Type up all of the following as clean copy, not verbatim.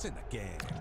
What's in the game?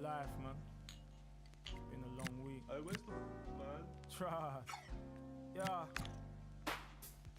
life, man. Been a long week. Hey, where's the man? Trust. Yeah.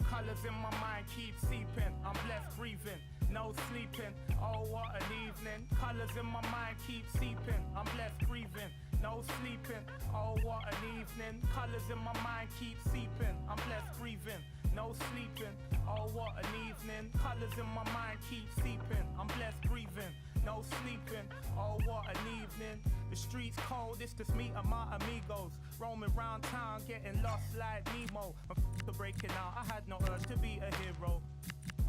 Colors in my mind keep seeping. I'm blessed breathing, no sleeping. Oh, what an evening. Colors in my mind keep seeping. I'm blessed breathing, no sleeping. Oh, what an evening. Colors in my mind keep seeping. I'm blessed breathing, no sleeping. Oh, what an evening. Colors in my mind keep seeping. I'm blessed breathing, no sleeping. Oh, what an evening. The streets cold, it's just me and my amigos. Roaming round town, getting lost like Nemo. I'm for breaking out, I had no urge to be a hero.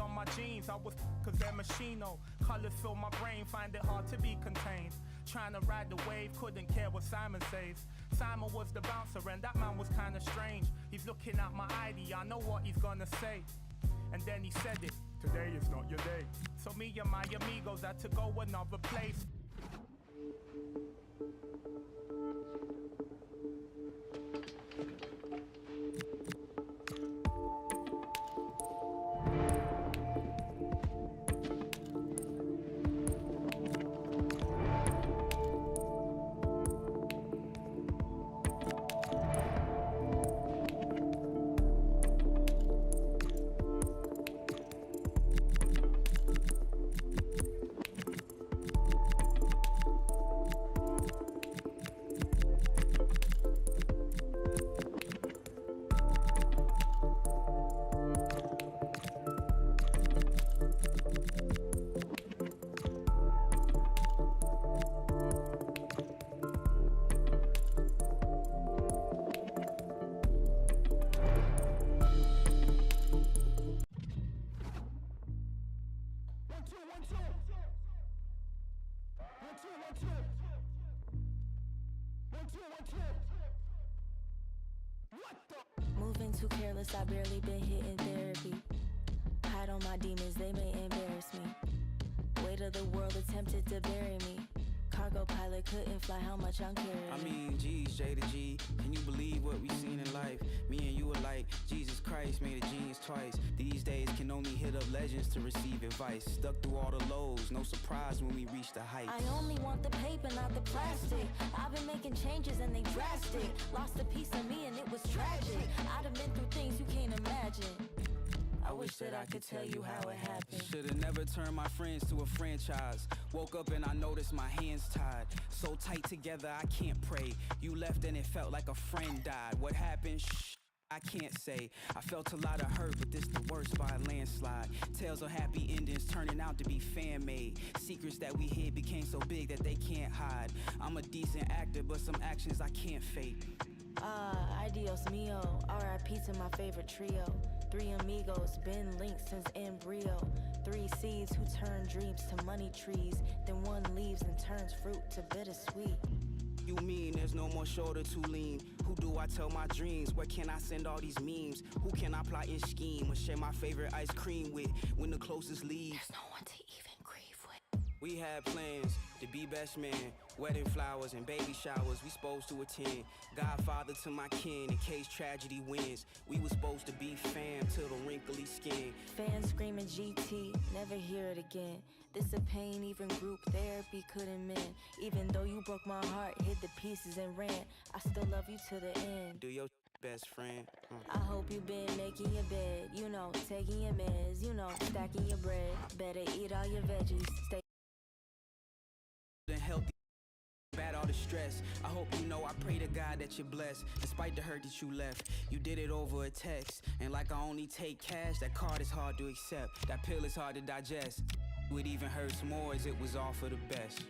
On my jeans, I was cause they're machino. Colors fill my brain, find it hard to be contained. Trying to ride the wave, couldn't care what Simon says. Simon was the bouncer and that man was kinda strange. He's looking at my ID, I know what he's gonna say. And then he said it, today is not your day. So me and my amigos had to go another place. Moving too careless, I barely been hitting therapy. Hide on my demons, they may embarrass me. Weight of the world attempted to bury me. Cargo pilot couldn't fly how much I'm carrying. I mean, G's, J to G. Can you believe what we've seen in life? Me and you alike. Jesus Christ made a genius twice. These days can only hit up legends to receive advice. Stuck through all the lows, no surprise when we reach the heights. I only want the paper, not the plastic. I've been making changes and they drastic. Lost a piece of me and it was tragic. I'd have been through things you can't imagine. I wish that I could tell you how it happened. Should've never turned my friends to a franchise. Woke up and I noticed my hands tied. So tight together I can't pray. You left and it felt like a friend died. What happened? Shh, I can't say. I felt a lot of hurt, but this the worst by a landslide. Tales of happy endings turning out to be fan-made. Secrets that we hid became so big that they can't hide. I'm a decent actor, but some actions I can't fake. Adios mio, R.I.P. to my favorite trio. 3 amigos, been linked since embryo. 3 seeds who turn dreams to money trees. Then 1 leaves and turns fruit to bittersweet. You mean there's no more shoulder to lean? Who do I tell my dreams? Where can I send all these memes? Who can I plot and scheme or share my favorite ice cream with when the closest leaves? There's no one to even grieve with. We had plans to be best man, wedding flowers and baby showers we supposed to attend. Godfather to my kin in case tragedy wins. We were supposed to be fam till the wrinkly skin. Fans screaming GT, never hear it again. This a pain even group therapy couldn't mend. Even though you broke my heart, hid the pieces and ran, I still love you to the end. Do your best friend. I hope you been making your bed, you know, taking your meds, you know, stacking your bread. Better eat all your veggies, stay healthy, bad all the stress. I hope you know I pray to God that you're blessed. Despite the hurt that you left, you did it over a text. And like I only take cash, that card is hard to accept. That pill is hard to digest. It even hurts more as it was all for the best.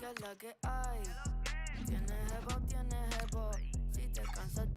¿qué es la que hay? Tienes jevo, si te cansas.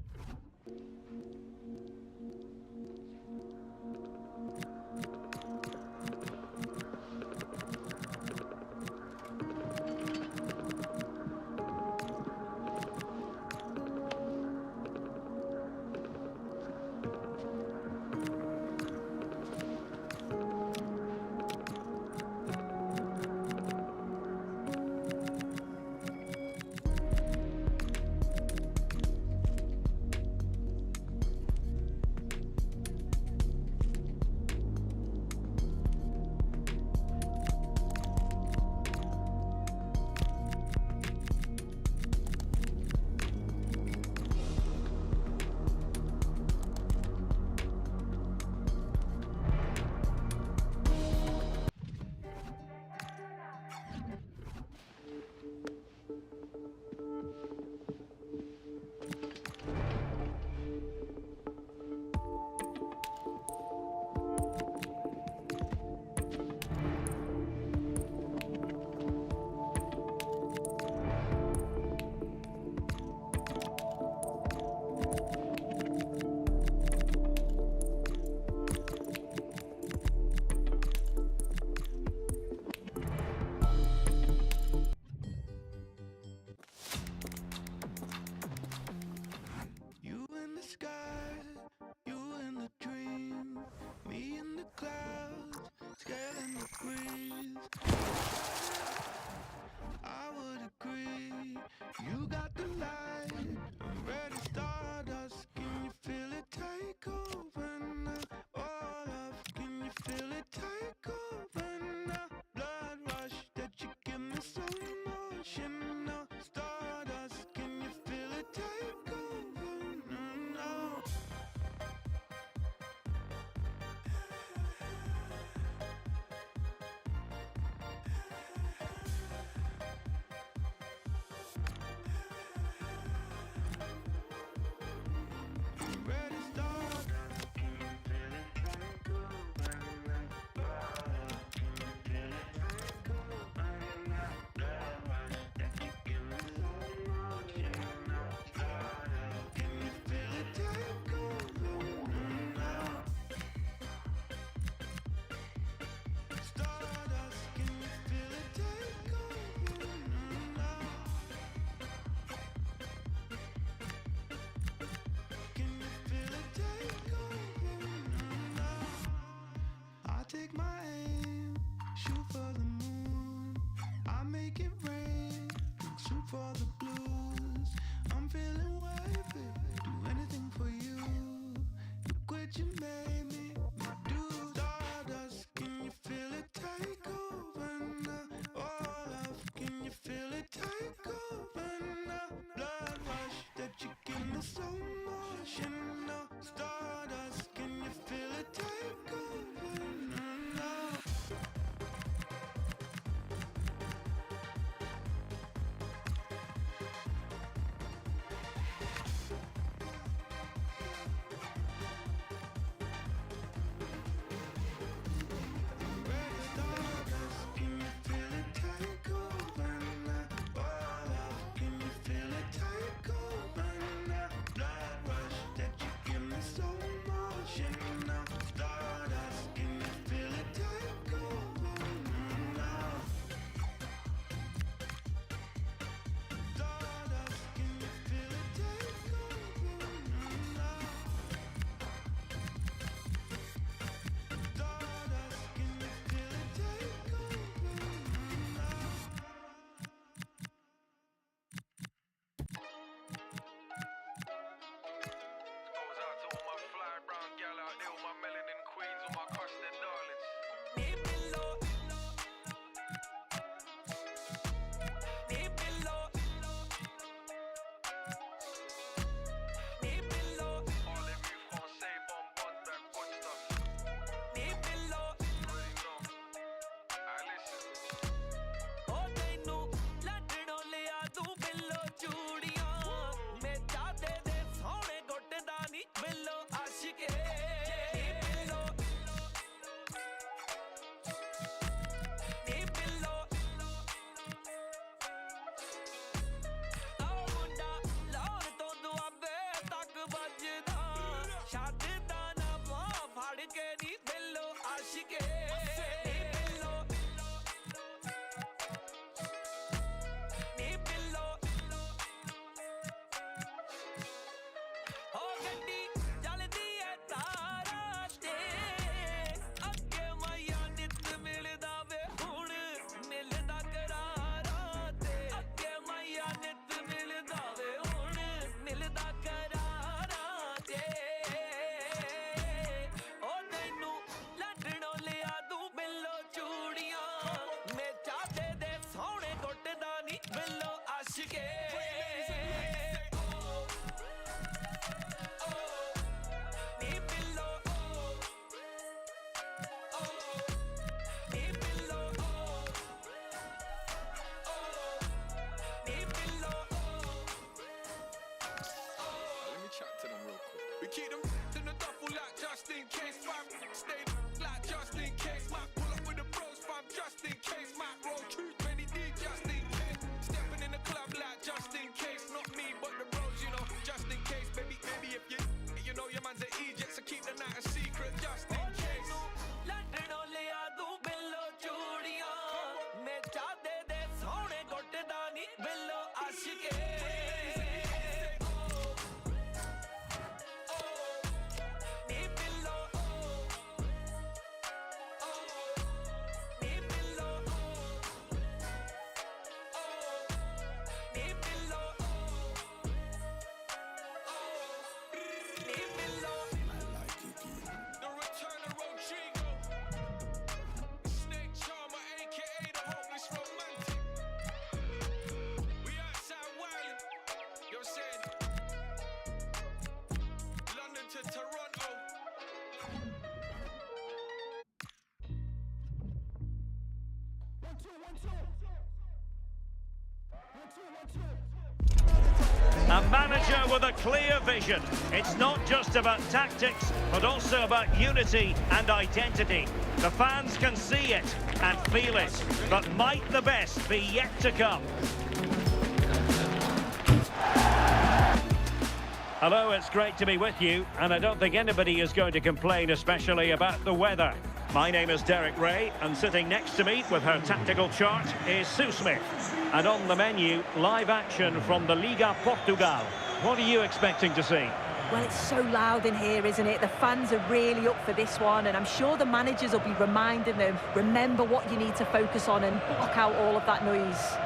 We keep them in the duffel like just in case, fam. Stay like just in case, might pull up with the bros, fam. Just in case, might roll too many D, just in case. Stepping in the club like just in case, not me but the bros, you know. Just in case, baby, if you know your man's an Egypt, so keep the night a secret, just in case. A manager with a clear vision. It's not just about tactics, but also about unity and identity. The fans can see it and feel it, but might the best be yet to come? Hello, it's great to be with you, and I don't think anybody is going to complain, especially about the weather. My name is Derek Ray, and sitting next to me with her tactical chart is Sue Smith. And on the menu, live action from the Liga Portugal. What are you expecting to see? Well, it's so loud in here, isn't it? The fans are really up for this one, and I'm sure the managers will be reminding them, remember what you need to focus on and block out all of that noise.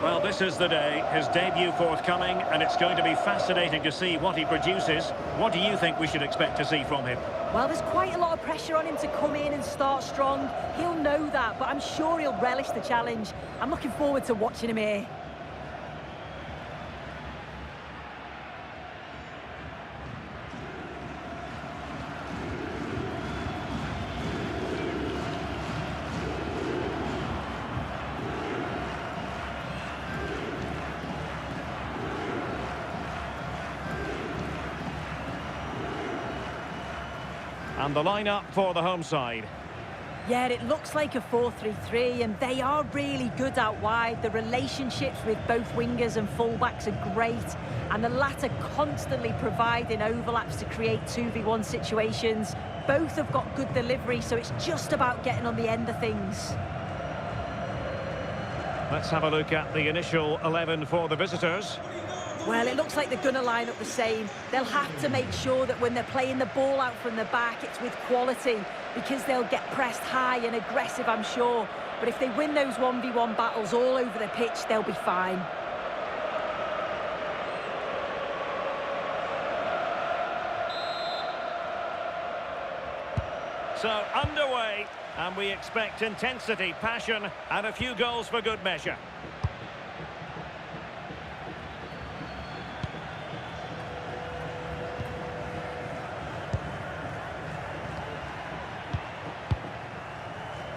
Well, this is the day, his debut forthcoming, and it's going to be fascinating to see what he produces. What do you think we should expect to see from him? Well, there's quite a lot of pressure on him to come in and start strong. He'll know that, but I'm sure he'll relish the challenge. I'm looking forward to watching him here. And the lineup for the home side. Yeah, it looks like a 4-3-3, and they are really good out wide. The relationships with both wingers and fullbacks are great, and the latter constantly providing overlaps to create 2v1 situations. Both have got good delivery, so it's just about getting on the end of things. Let's have a look at the initial 11 for the visitors. Well, it looks like they're going to line up the same. They'll have to make sure that when they're playing the ball out from the back, it's with quality, because they'll get pressed high and aggressive, I'm sure. But if they win those 1v1 battles all over the pitch, they'll be fine. So, underway, and we expect intensity, passion, and a few goals for good measure.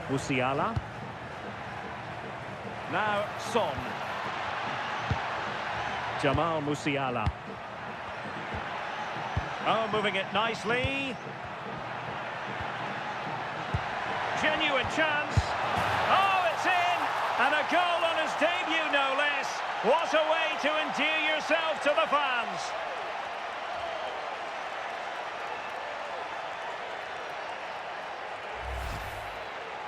Musiala. Now Son. Jamal Musiala. Oh, moving it nicely. Genuine chance. Oh, it's in! And a goal on his debut, no less. What a way to endear yourself to the fans.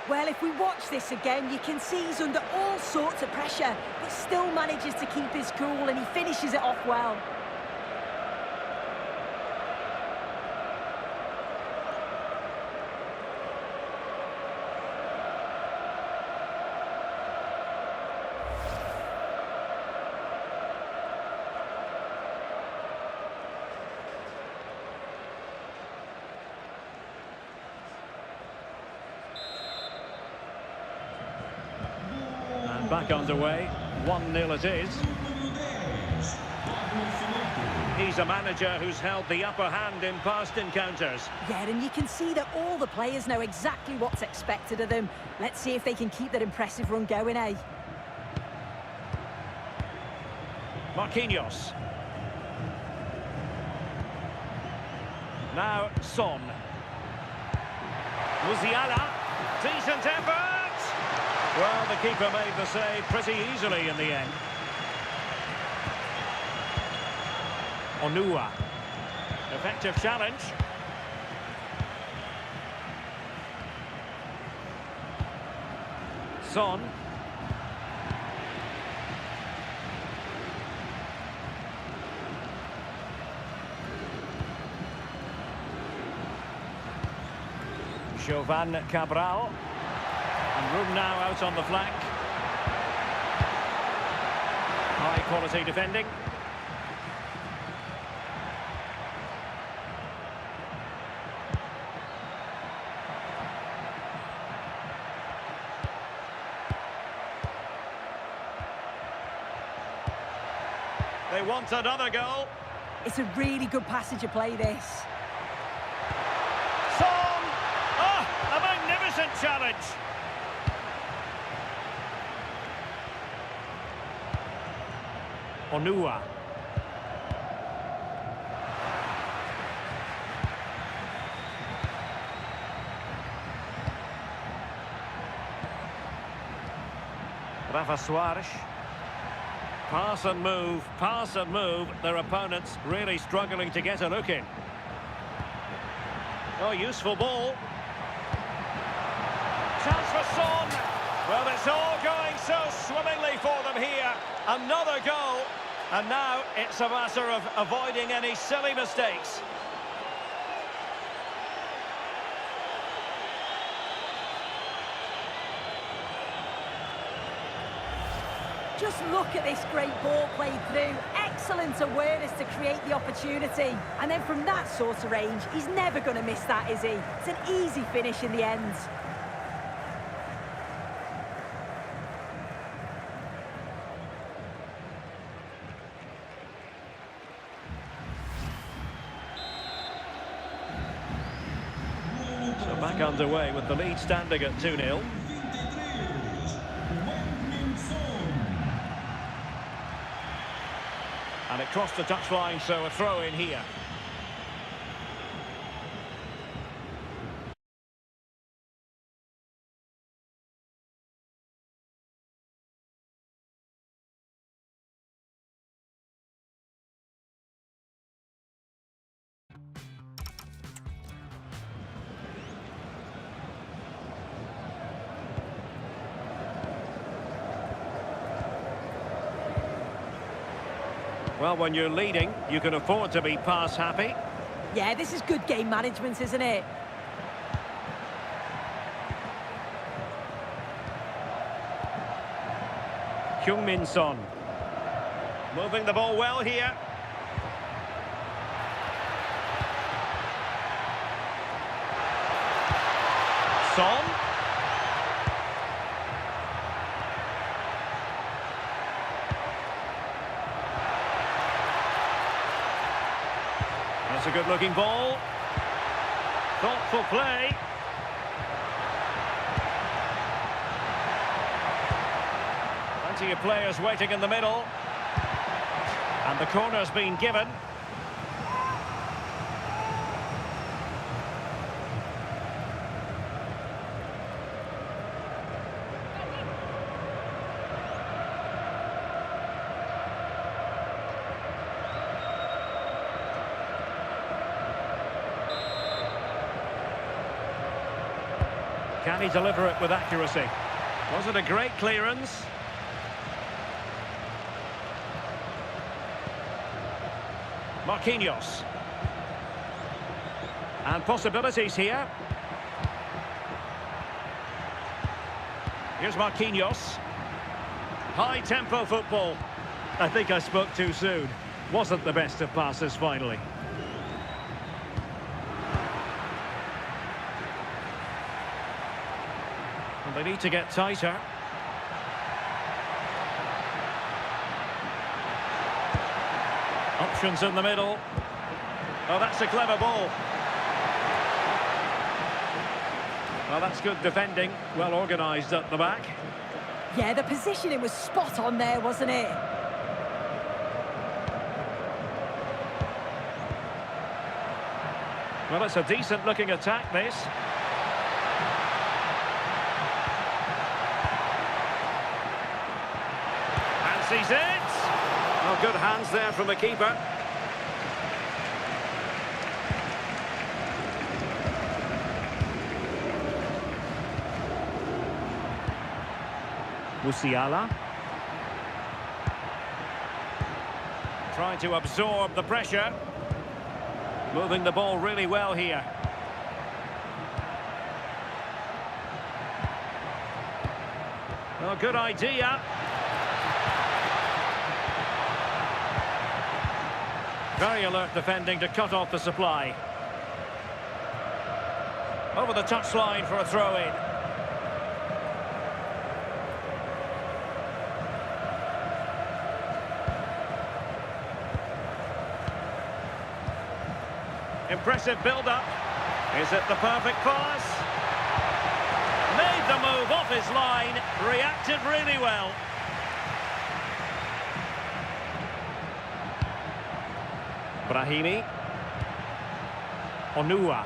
Well, if we watch this again, you can see he's under all sorts of pressure, but still manages to keep his cool, and he finishes it off well. Back underway, 1-0 it is. He's a manager who's held the upper hand in past encounters. Yeah, and you can see that all the players know exactly what's expected of them. Let's see if they can keep that impressive run going, eh? Marquinhos. Now Son. Musiala. Decent effort! Well, the keeper made the save pretty easily in the end. Onua. Effective challenge. Son. Jovan Cabral. And room now out on the flank. High quality defending. They want another goal. It's a really good passage of play, this. Son! Oh, a magnificent challenge. Onua. Rafa Suarez. Pass and move. Their opponents really struggling to get a look in. Oh, useful ball. Chance for Son. Well, it's all going so swimmingly for them here. Another goal. And now it's a matter of avoiding any silly mistakes. Just look at this great ball played through. Excellent awareness to create the opportunity. And then from that sort of range, he's never going to miss that, is he? It's an easy finish in the end. So back underway with the lead standing at 2-0. And it crossed the touchline, so a throw in here. Well, when you're leading, you can afford to be pass happy. Yeah, this is good game management, isn't it? Heung-min Son. Moving the ball well here. Son. That's a good-looking ball. Thoughtful play. Plenty of players waiting in the middle. And the corner's been given. Can he deliver it with accuracy? Was it a great clearance? Marquinhos. And possibilities here. Here's Marquinhos. High-tempo football. I think I spoke too soon. Wasn't the best of passes finally. And they need to get tighter. Options in the middle. Oh, that's a clever ball. Well, that's good defending. Well organised at the back. Yeah, the positioning was spot on there, wasn't it? Well, it's a decent-looking attack, this. Fancies it. Oh, good hands there from the keeper. Musiala. Trying to absorb the pressure. Moving the ball really well here. Oh, good idea. Very alert defending to cut off the supply. Over the touchline for a throw-in. Impressive build-up. Is it the perfect pass? Made the move off his line. Reacted really well. Brahimi. Onua.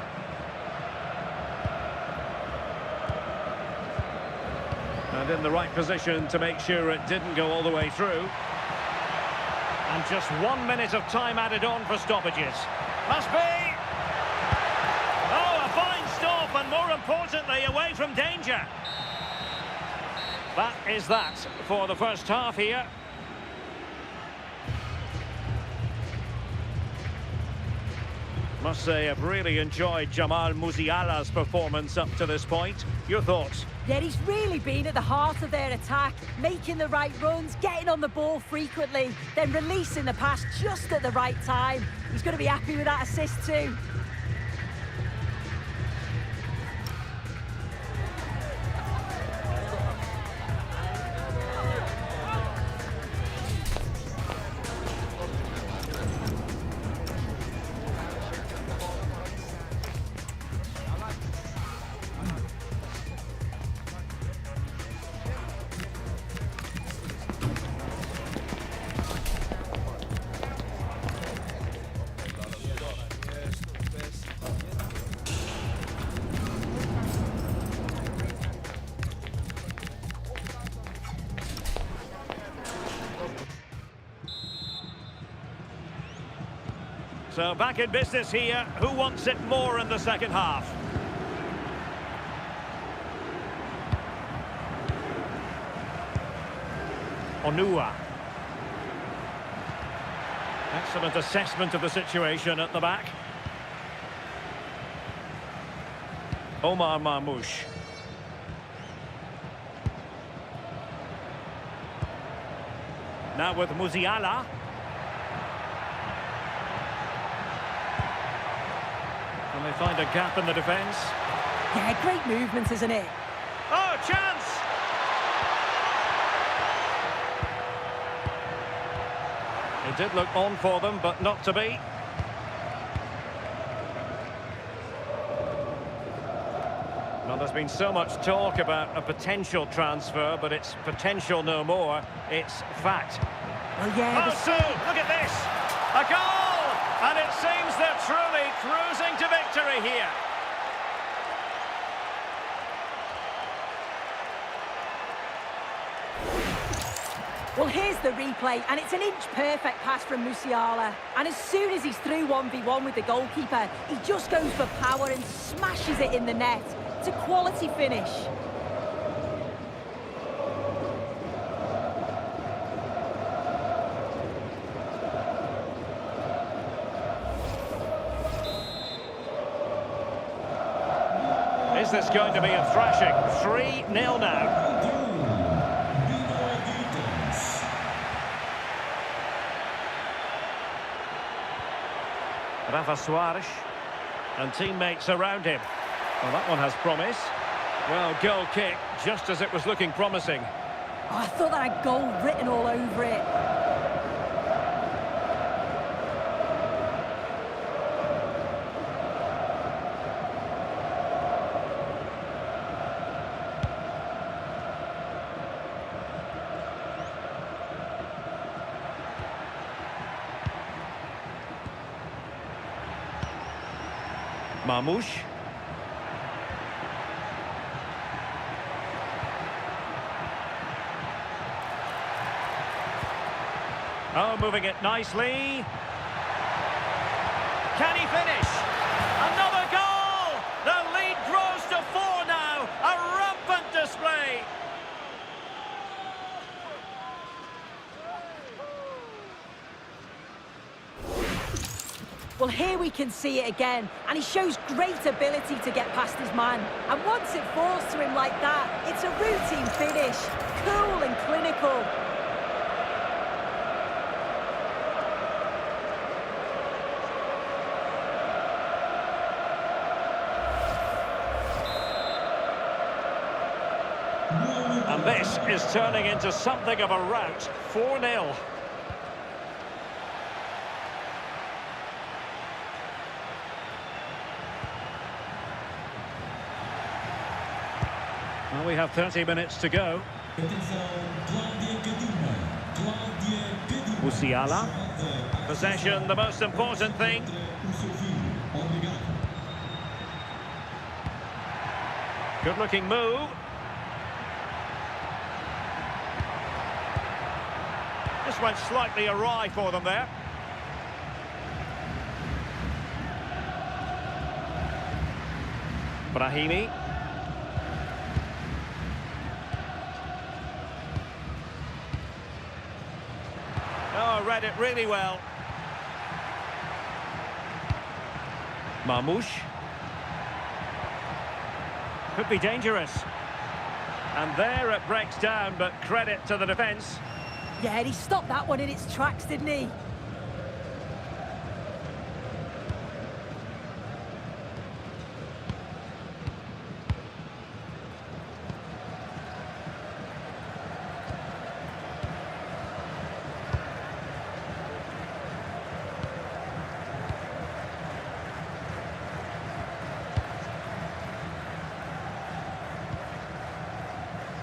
And in the right position to make sure it didn't go all the way through. And just 1 minute of time added on for stoppages. Must be! Oh, a fine stop, and more importantly, away from danger. That is that for the first half here. Must say, I've really enjoyed Jamal Musiala's performance up to this point. Your thoughts? Yeah, he's really been at the heart of their attack, making the right runs, getting on the ball frequently, then releasing the pass just at the right time. He's going to be happy with that assist too. So back in business here. Who wants it more in the second half? Onua. Excellent assessment of the situation at the back. Omar Marmoush. Now with Musiala. And they find a gap in the defence. Yeah, great movement, isn't it? Oh, chance! It did look on for them, but not to be. Well, there's been so much talk about a potential transfer, but it's potential no more. It's fact. Well, yeah. Oh, so, look at this! A goal! And it seems they're truly cruising to victory here. Well, here's the replay, and it's an inch-perfect pass from Musiala. And as soon as he's through 1v1 with the goalkeeper, he just goes for power and smashes it in the net. It's a quality finish. Is this going to be a thrashing? 3-0 now. Rafa Suarez and teammates around him. Well, that one has promise. Well, goal kick, just as it was looking promising. Oh, I thought that had goal written all over it. Marmoush. Oh, moving it nicely. Can he finish? Another goal! The lead grows to 4 now. A rampant display. Well, here we can see it again, and he shows great ability to get past his man. And once it falls to him like that, it's a routine finish. Cool and clinical. And this is turning into something of a rout. 4-0. Well, we have 30 minutes to go. Musiala. Possession, the most important thing. Good-looking move. Just went slightly awry for them there. Brahimi. Oh, read it really well. Marmoush. Could be dangerous. And there it breaks down, but credit to the defence. Yeah, he stopped that one in its tracks, didn't he?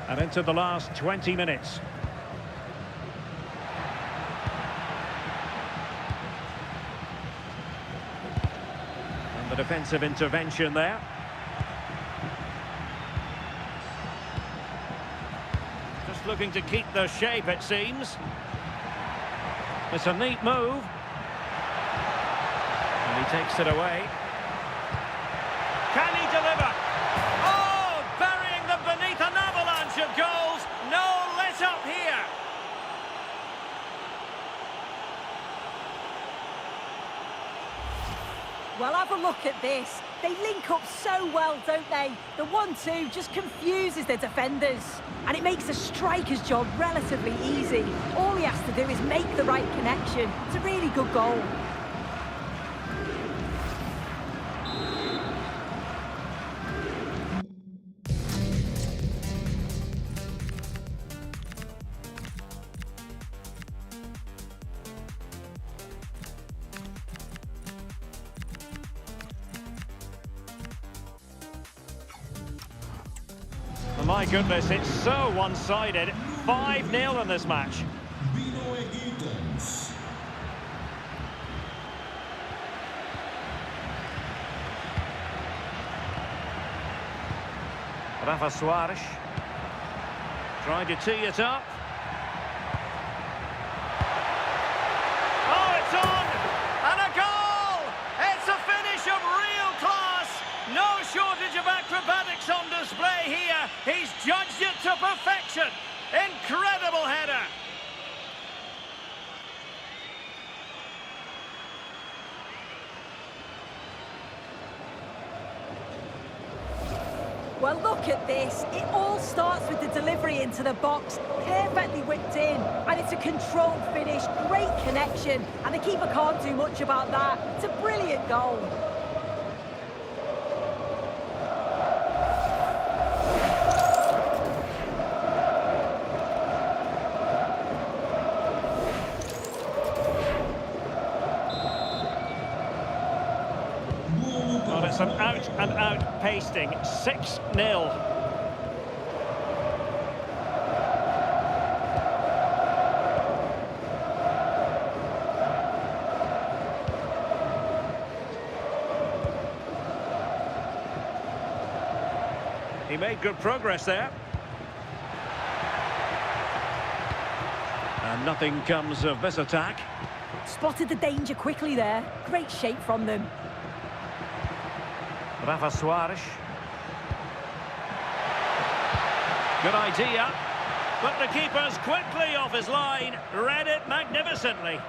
And into the last 20 minutes. And the defensive intervention there. Just looking to keep the shape, it seems. It's a neat move. And he takes it away. Can he deliver? Oh, burying them beneath an avalanche of goals. No let up here. Well, have a look at this. They link up so well, don't they? The 1-2 just confuses the defenders. And it makes the striker's job relatively easy. All he has to do is make the right connection. It's a really good goal. My goodness, it's so one-sided. 5-0 in this match. Rafa Suarez trying to tee it up. Oh, it's on! And a goal! It's a finish of real class! No shortage of acrobatics on display here. He's judged it to perfection. Incredible header. Well, look at this. It all starts with the delivery into the box, perfectly whipped in, and it's a controlled finish, great connection, and the keeper can't do much about that. It's a brilliant goal. Well, it's an out-and-out pasting. 6-0. he made good progress there. And nothing comes of this attack. Spotted the danger quickly there. Great shape from them. Rafa Suarez. Good idea. But the keeper's quickly off his line. Read it magnificently.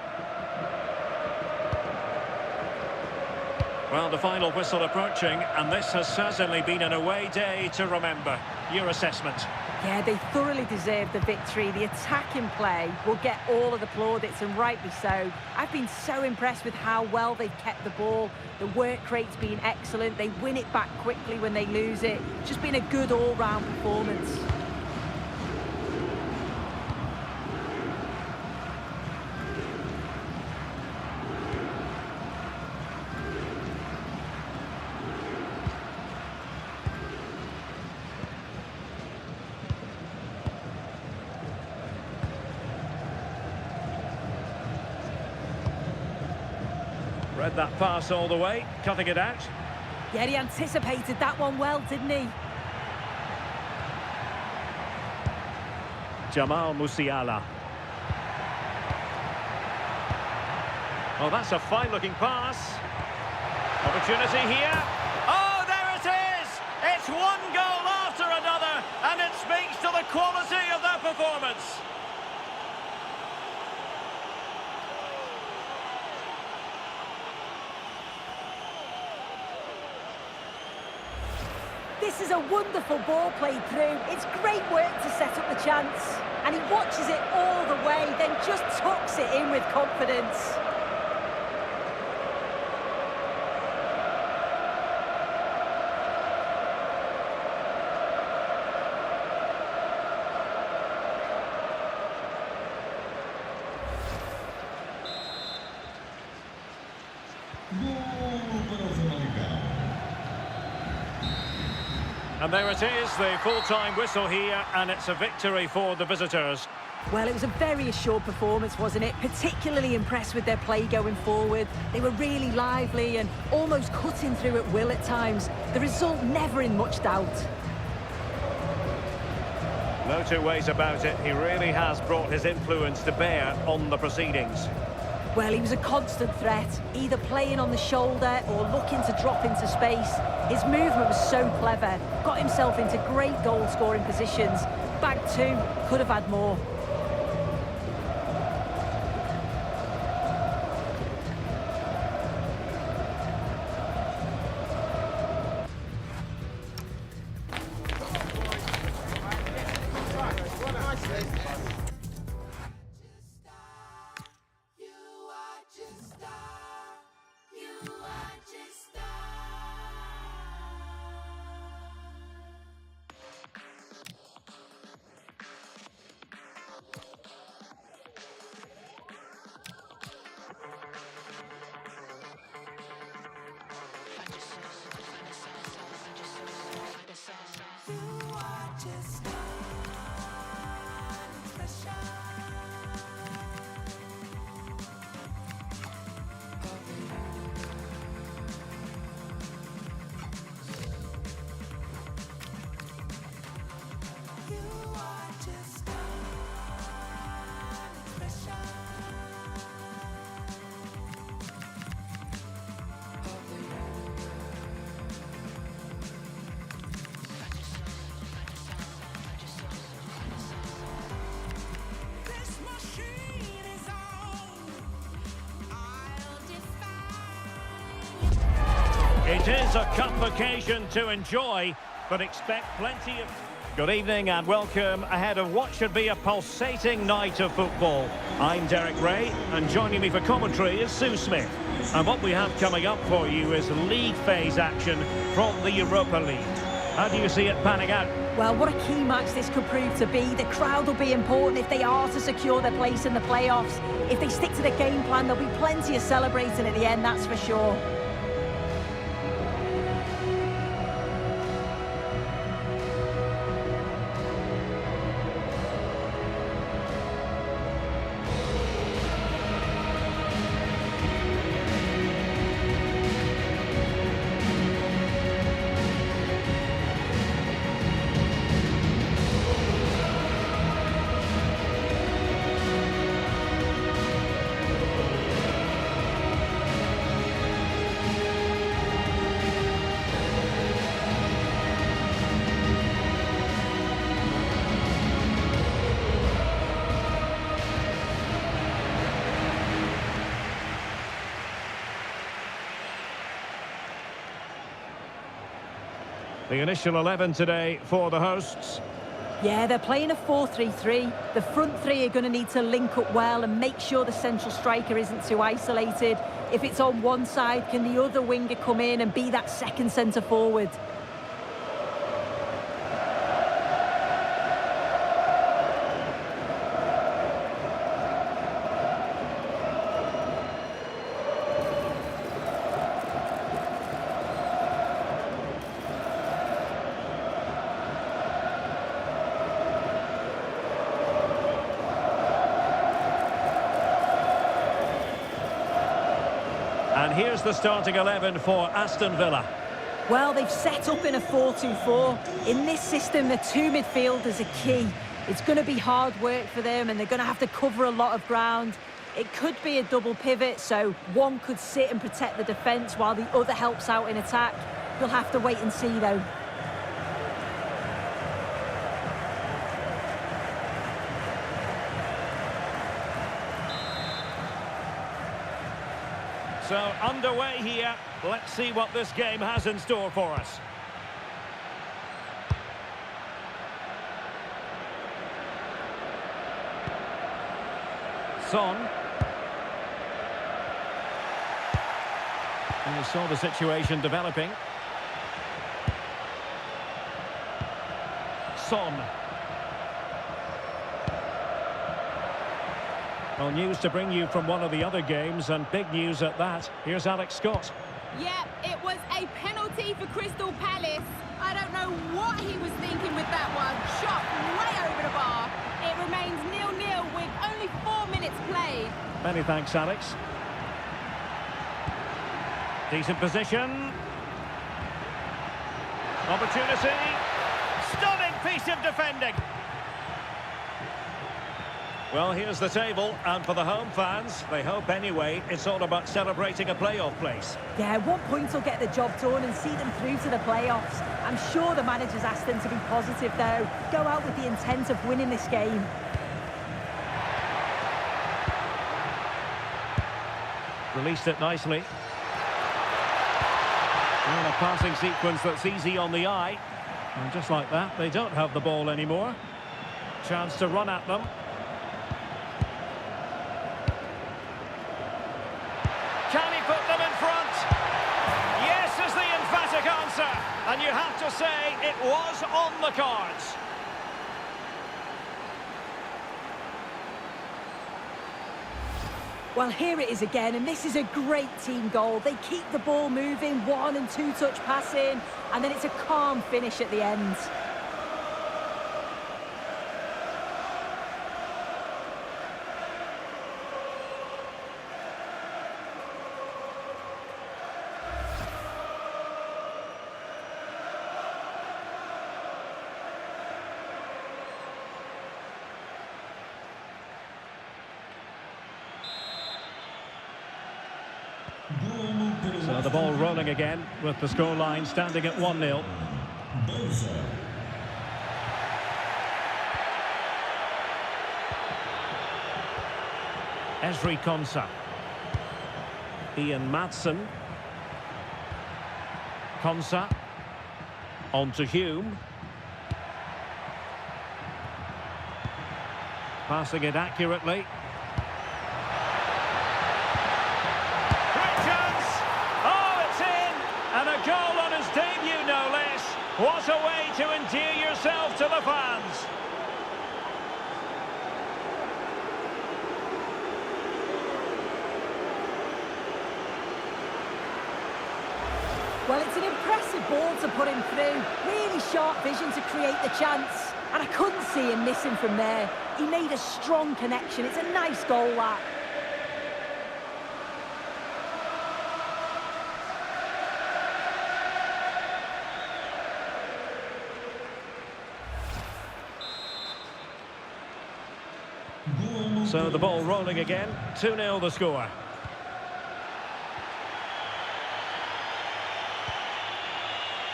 Well, the final whistle approaching, and this has certainly been an away day to remember. Your assessment? Yeah, they thoroughly deserved the victory. The attacking play will get all of the plaudits, and rightly so. I've been so impressed with how well they've kept the ball. The work rate's been excellent. They win it back quickly when they lose it. Just been a good all-round performance. Read that pass all the way, cutting it out. Yeah, he anticipated that one well, didn't he? Jamal Musiala. Oh, that's a fine-looking pass. Opportunity here. Oh, there it is! It's one goal after another, and it speaks to the quality of their performance. This is a wonderful ball played through. It's great work to set up the chance. And he watches it all the way, then just tucks it in with confidence. And there it is, the full-time whistle here, and it's a victory for the visitors. Well, it was a very assured performance, wasn't it? Particularly impressed with their play going forward. They were really lively and almost cutting through at will at times. The result never in much doubt. No two ways about it, he really has brought his influence to bear on the proceedings. Well, he was a constant threat, either playing on the shoulder or looking to drop into space. His movement was so clever, got himself into great goal-scoring positions. Back two, could have had more. It is a cup occasion to enjoy, but expect plenty of... Good evening and welcome ahead of what should be a pulsating night of football. I'm Derek Ray, and joining me for commentary is Sue Smith. And what we have coming up for you is league phase action from the Europa League. How do you see it panning out? Well, what a key match this could prove to be. The crowd will be important if they are to secure their place in the playoffs. If they stick to the game plan, there'll be plenty of celebrating at the end, that's for sure. The initial 11 today for the hosts. Yeah, they're playing a 4-3-3. The front three are going to need to link up well and make sure the central striker isn't too isolated. If it's on one side, can the other winger come in and be that second centre forward? And here's the starting 11 for Aston Villa. Well, they've set up in a 4-2-4. In this system, the two midfielders are key. It's going to be hard work for them, and they're going to have to cover a lot of ground. It could be a double pivot, so one could sit and protect the defence while the other helps out in attack. You'll have to wait and see, though. So underway here. Let's see what this game has in store for us. Son. And we saw the situation developing. Son. Well, news to bring you from one of the other games, and big news at that. Here's Alex Scott. Yeah, it was a penalty for Crystal Palace. I don't know what he was thinking with that one. Shot way over the bar. It remains 0-0 with only 4 minutes played. Many thanks, Alex. Decent position. Opportunity. Stunning piece of defending. Well, here's the table, and for the home fans, they hope anyway, it's all about celebrating a playoff place. Yeah, 1 point will get the job done and see them through to the playoffs. I'm sure the manager's asked them to be positive, though. Go out with the intent of winning this game. Released it nicely. And a passing sequence that's easy on the eye. And just like that, they don't have the ball anymore. Chance to run at them. Can he put them in front? Yes is the emphatic answer. And you have to say it was on the cards. Well, here it is again, and this is a great team goal. They keep the ball moving, 1- and 2-touch passing, and then it's a calm finish at the end. So the ball rolling again with the scoreline standing at 1-0. Esri Konsa. Ian Madsen. Konsa. On to Hume. Passing it accurately. And a goal on his debut, no less. What a way to endear yourself to the fans. Well, it's an impressive ball to put him through. Really sharp vision to create the chance. And I couldn't see him missing from there. He made a strong connection. It's a nice goal, that. So the ball rolling again, 2-0 the score.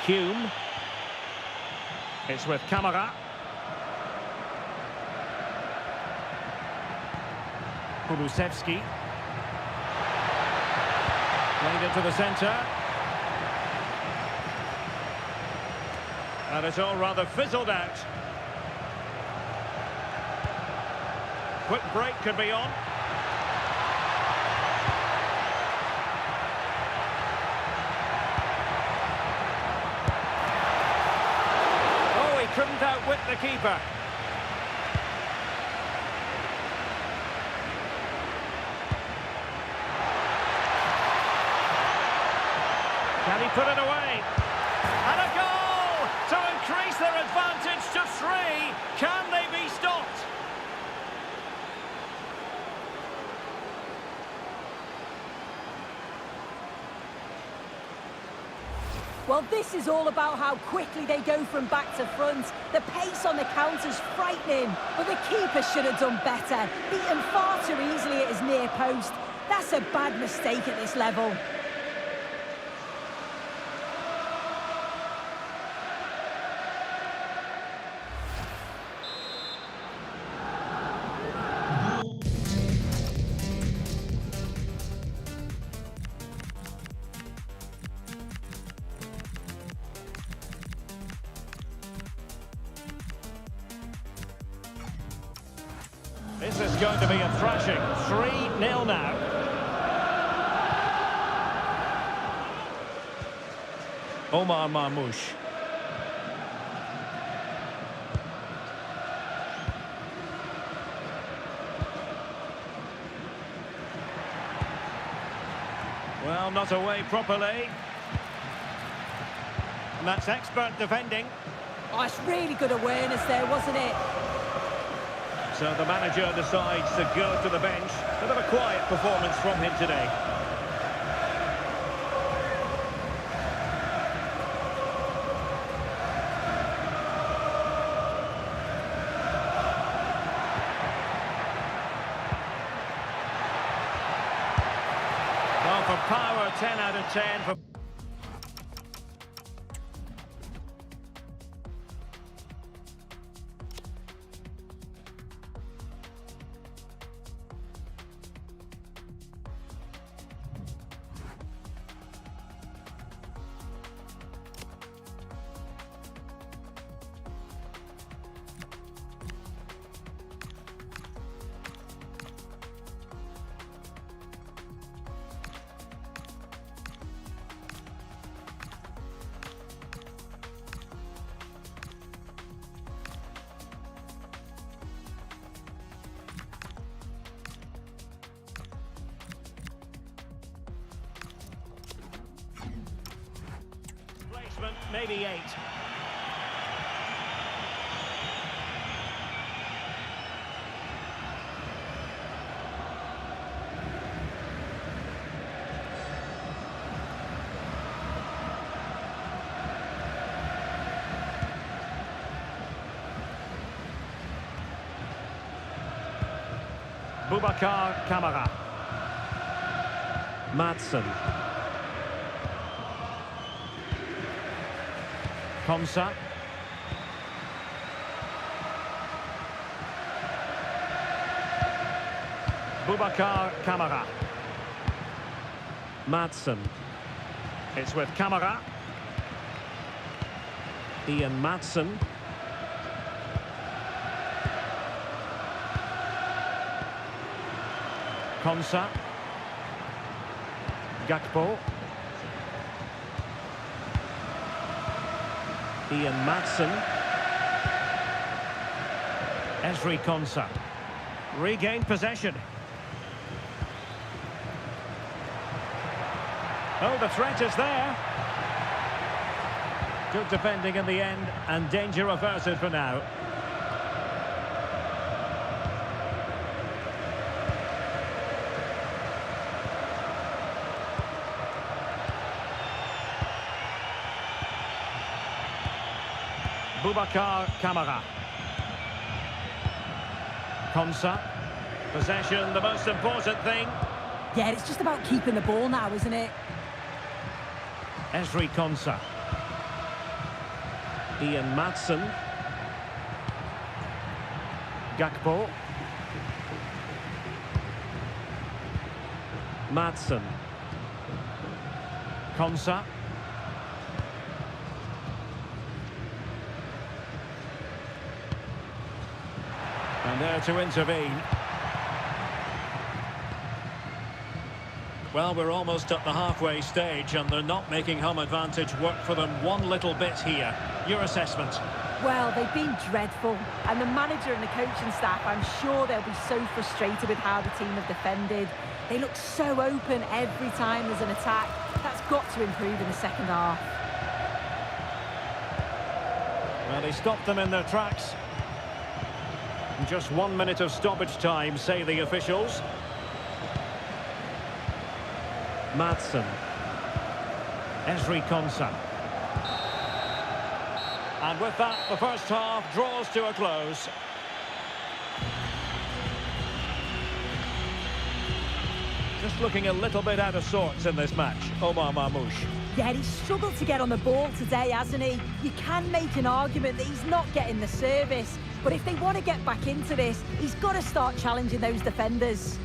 Hume. It's with Kamara. Kulusevski. Played it to the centre. And it's all rather fizzled out. Quick break could be on. Oh, he couldn't outwit the keeper. Can he put it away? And a goal to increase their advantage to 3. Can they be stopped? Well, this is all about how quickly they go from back to front. The pace on the counter's frightening, but the keeper should have done better. Beaten far too easily at his near post. That's a bad mistake at this level. This is going to be a thrashing. 3-0 now. Omar Marmoush. Well, not away properly. And that's expert defending. Oh, it's really good awareness there, wasn't it? So the manager decides to go to the bench. Bit of a quiet performance from him today. Well, for power, 10 out of 10. For maybe 8. Boubacar Kamara. Madsen. Konsa. Boubacar Kamara. Madsen. It's with Kamara. Ian Madsen. Konsa. Gakpo. Ian Madsen. Ezri Konsa. Regained possession. Oh, the threat is there. Good defending in the end, and danger averted for now. Boubacar Kamara. Konsa. Possession, the most important thing. Yeah, it's just about keeping the ball now, isn't it? Ezri Konsa. Ian Madsen. Gakpo. Madsen. Konsa. And there to intervene. Well, we're almost at the halfway stage and they're not making home advantage work for them one little bit here. Your assessment? Well, they've been dreadful, and the manager and the coaching staff, I'm sure they'll be so frustrated with how the team have defended. They look so open every time there's an attack. That's got to improve in the second half. Well, he stopped them in their tracks. Just 1 minute of stoppage time, say the officials. Madsen. Esri Konsa. And with that, the first half draws to a close. Just looking a little bit out of sorts in this match, Omar Marmoush. Yeah, he's struggled to get on the ball today, hasn't he? You can make an argument that he's not getting the service, but if they want to get back into this, he's got to start challenging those defenders.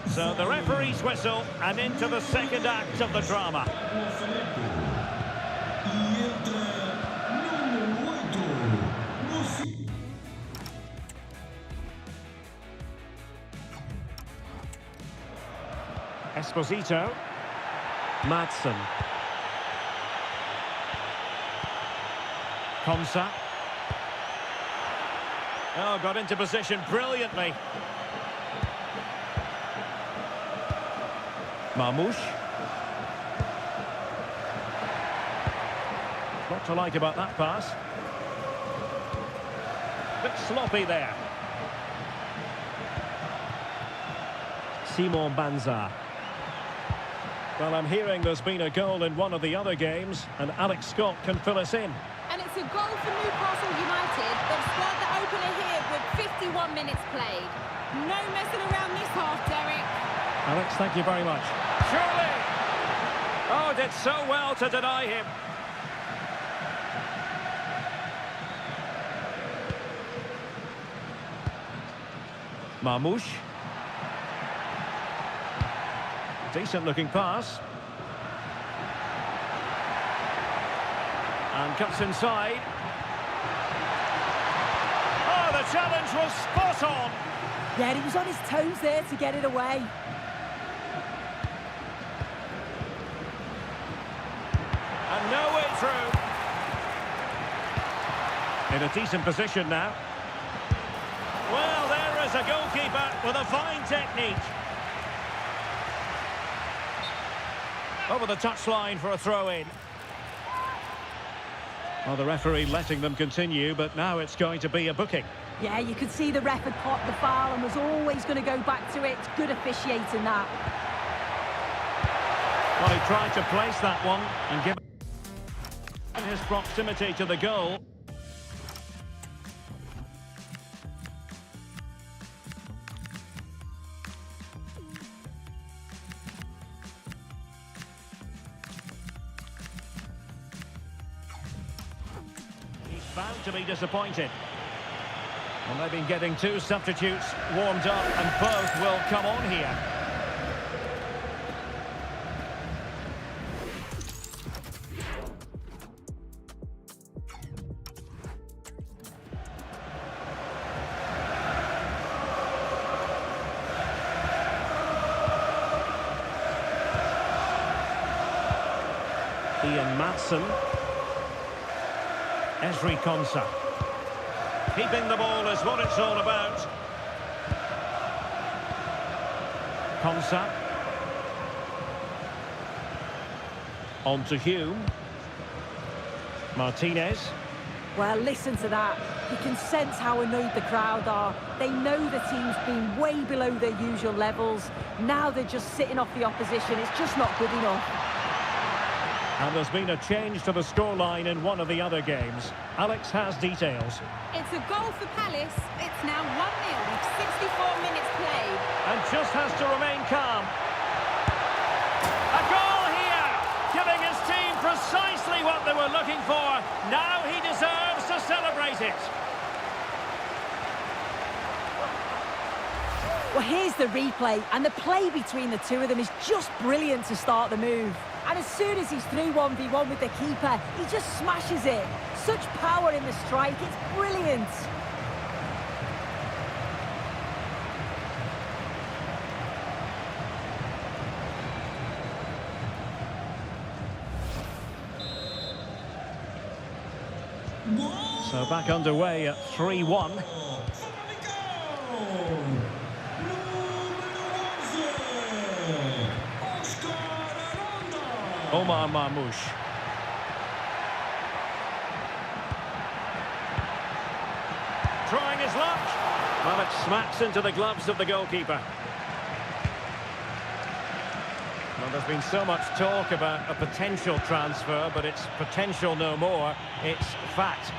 So the referee's whistle and into the second act of the drama. Esposito. Madsen. Konsa. Oh, got into position brilliantly. Marmoush. What to like about that pass. Bit sloppy there. Simon Banza. Well, I'm hearing there's been a goal in one of the other games, and Alex Scott can fill us in. And it's a goal for Newcastle United. They've scored the opener here with 51 minutes played. No messing around this half, Derek. Alex, thank you very much. Surely! Oh, did so well to deny him. Marmoush. Decent looking pass. And cuts inside. Oh, the challenge was spot on. Yeah, he was on his toes there to get it away. And no way through. In a decent position now. Well, there is a goalkeeper with a fine technique. Over the touchline for a throw-in. Well, the referee letting them continue, but now it's going to be a booking. Yeah, you could see the ref had caught the foul and was always going to go back to it. Good officiating that. Well, he tried to place that one and give his proximity to the goal. He's bound to be disappointed. And they've been getting two substitutes warmed up, and both will come on here. Ian Madsen. Esri Konsa. Keeping the ball is what it's all about. Konsa. On to Hume. Martinez. Well, listen to that. You can sense how annoyed the crowd are. They know the team's been way below their usual levels. Now they're just sitting off the opposition. It's just not good enough. And there's been a change to the scoreline in one of the other games. Alex has details. It's a goal for Palace. It's now 1-0 with 64 minutes played. And just has to remain calm. A goal here, giving his team precisely what they were looking for. Now he deserves to celebrate it. Well, here's the replay, and the play between the two of them is just brilliant to start the move. And as soon as he's through 1v1 with the keeper, he just smashes it. Such power in the strike, it's brilliant. So back underway at 3-1. Omar Marmoush. Trying his luck. Well, it smacks into the gloves of the goalkeeper. Well, there's been so much talk about a potential transfer, but it's potential no more. It's fact.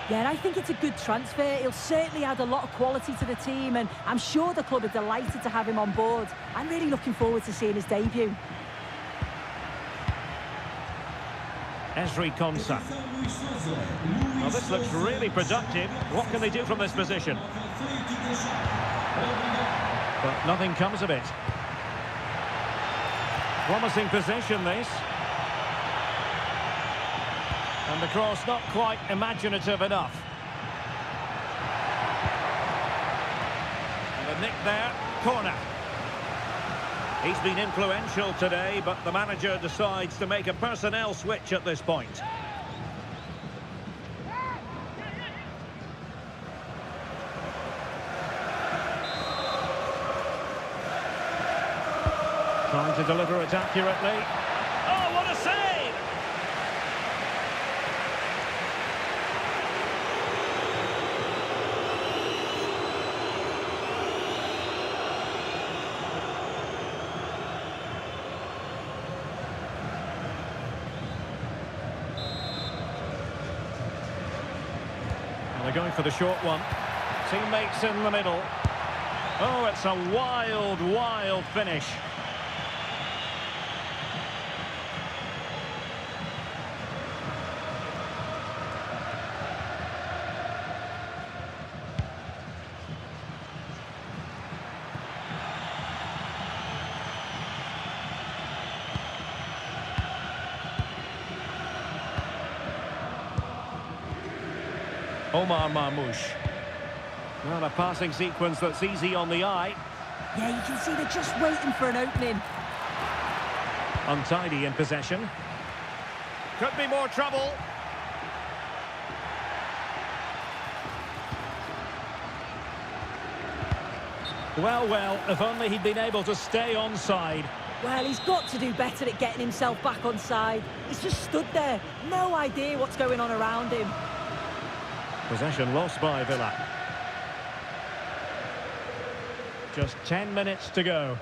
Yeah, I think it's a good transfer. He'll certainly add a lot of quality to the team, and I'm sure the club are delighted to have him on board. I'm really looking forward to seeing his debut. Esri Konsa. Well, this looks really productive. What can they do from this position? But nothing comes of it. Promising position, this. And the cross not quite imaginative enough. And the nick there, corner. He's been influential today, but the manager decides to make a personnel switch at this point. Trying to deliver it accurately. Oh, what a save! They're going for the short one. Teammates in the middle. Oh, it's a wild, wild finish. Omar Marmoush. Well, a passing sequence that's easy on the eye. Yeah, you can see they're just waiting for an opening. Untidy in possession. Could be more trouble. Well, well, if only he'd been able to stay onside. Well, he's got to do better at getting himself back onside. He's just stood there. No idea what's going on around him. Possession lost by Villa. Just 10 minutes to go.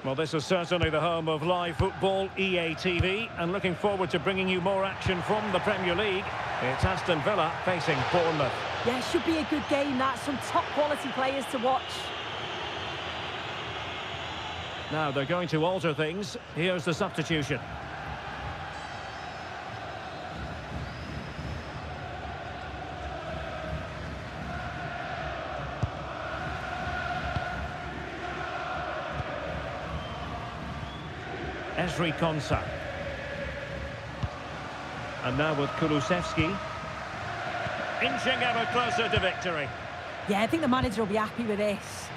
Well, this is certainly the home of live football, EA TV, and looking forward to bringing you more action from the Premier League. It's Aston Villa facing Bournemouth. Yeah, should be a good game, that. Some top quality players to watch. Now they're going to alter things. Here's the substitution. Esri Konsa. And now with Kulusevski. Inching ever closer to victory. Yeah, I think the manager will be happy with this.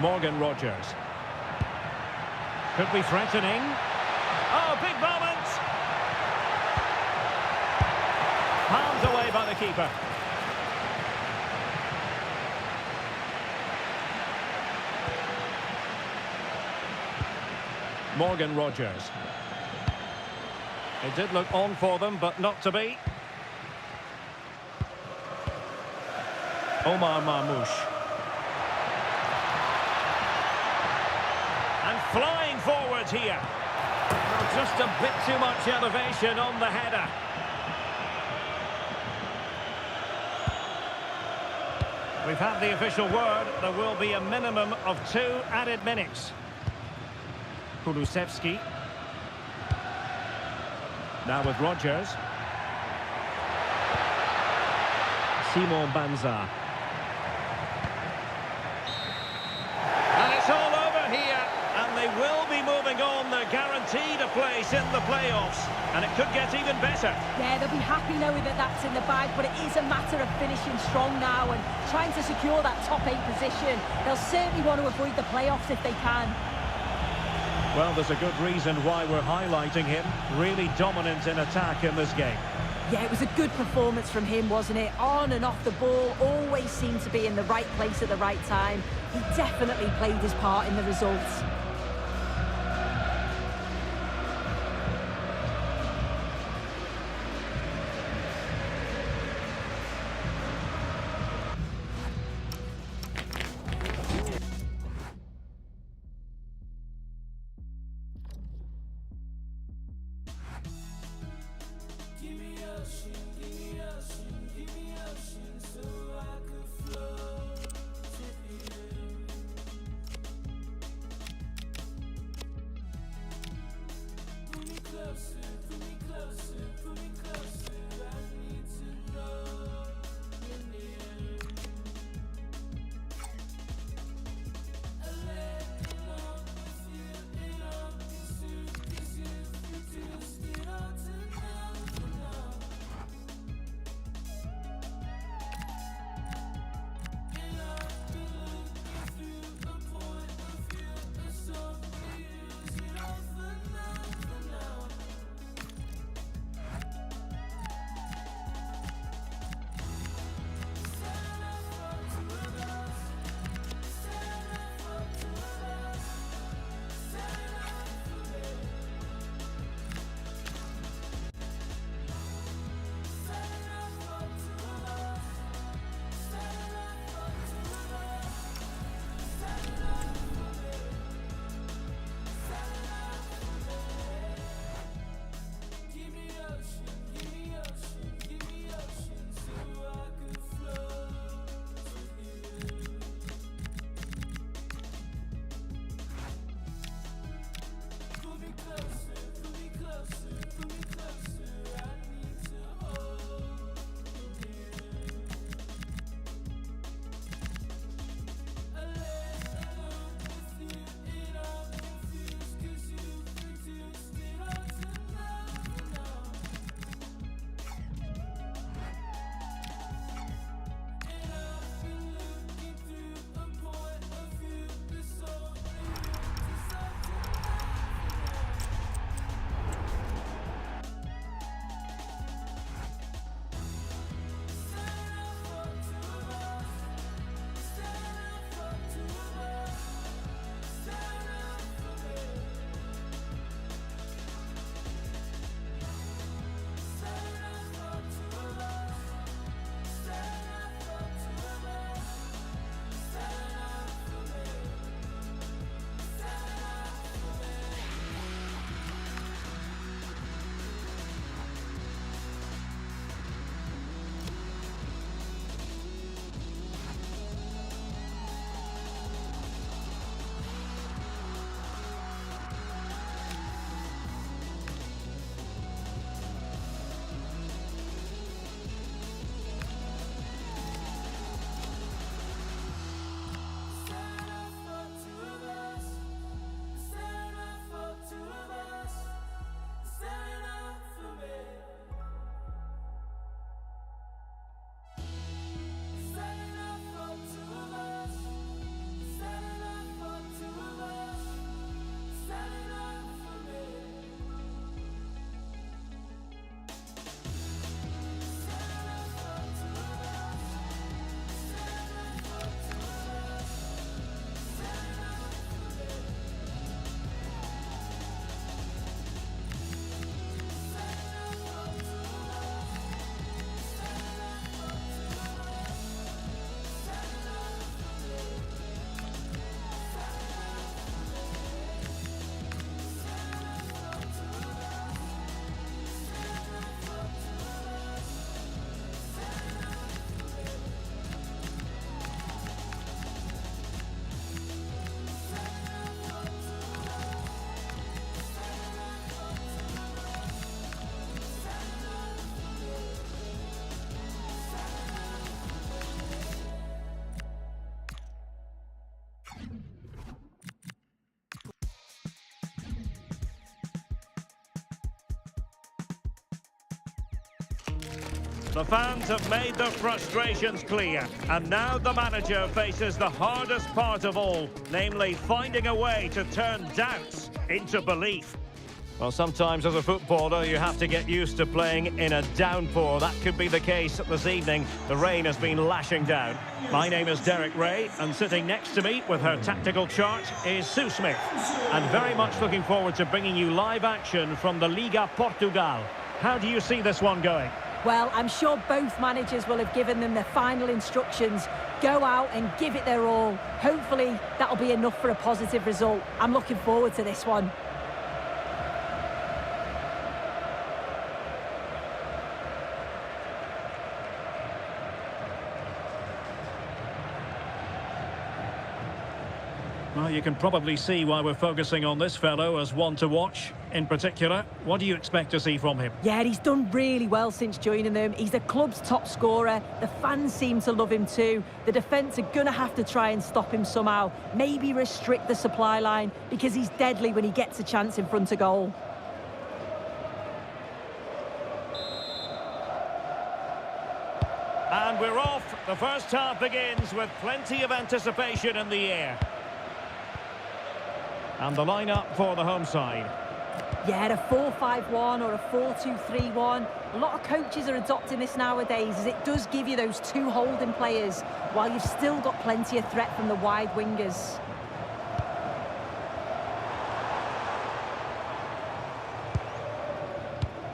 Morgan Rogers. Could be threatening. Oh, big moment! Palmed away by the keeper. Morgan Rogers. It did look on for them, but not to be. Omar Marmoush. And flying forward here. Well, just a bit too much elevation on the header. We've had the official word. There will be a minimum of 2 added minutes. Kulusevski. Now with Rogers. Simon Banza. And it's all over here. And they will be moving on. They're guaranteed a place in the playoffs. And it could get even better. Yeah, they'll be happy knowing that that's in the bag, but it is a matter of finishing strong now and trying to secure that top 8 position. They'll certainly want to avoid the playoffs if they can. Well, there's a good reason why we're highlighting him. Really dominant in attack in this game. Yeah, it was a good performance from him, wasn't it? On and off the ball, always seemed to be in the right place at the right time. He definitely played his part in the results. The fans have made their frustrations clear, and now the manager faces the hardest part of all, namely finding a way to turn doubts into belief. Well, sometimes as a footballer you have to get used to playing in a downpour. That could be the case this evening. The rain has been lashing down. My name is Derek Ray, and sitting next to me with her tactical chart is Sue Smith. And very much looking forward to bringing you live action from the Liga Portugal. How do you see this one going? Well, I'm sure both managers will have given them their final instructions. Go out and give it their all. Hopefully that'll be enough for a positive result. I'm looking forward to this one. Well, you can probably see why we're focusing on this fellow as one to watch. In particular, what do you expect to see from him? Yeah, he's done really well since joining them. He's the club's top scorer. The fans seem to love him too. The defence are going to have to try and stop him somehow. Maybe restrict the supply line, because he's deadly when he gets a chance in front of goal. And we're off. The first half begins with plenty of anticipation in the air. And the lineup for the home side. Yeah, a 4-5-1 or a 4-2-3-1. A lot of coaches are adopting this nowadays, as it does give you those two holding players, while you've still got plenty of threat from the wide wingers.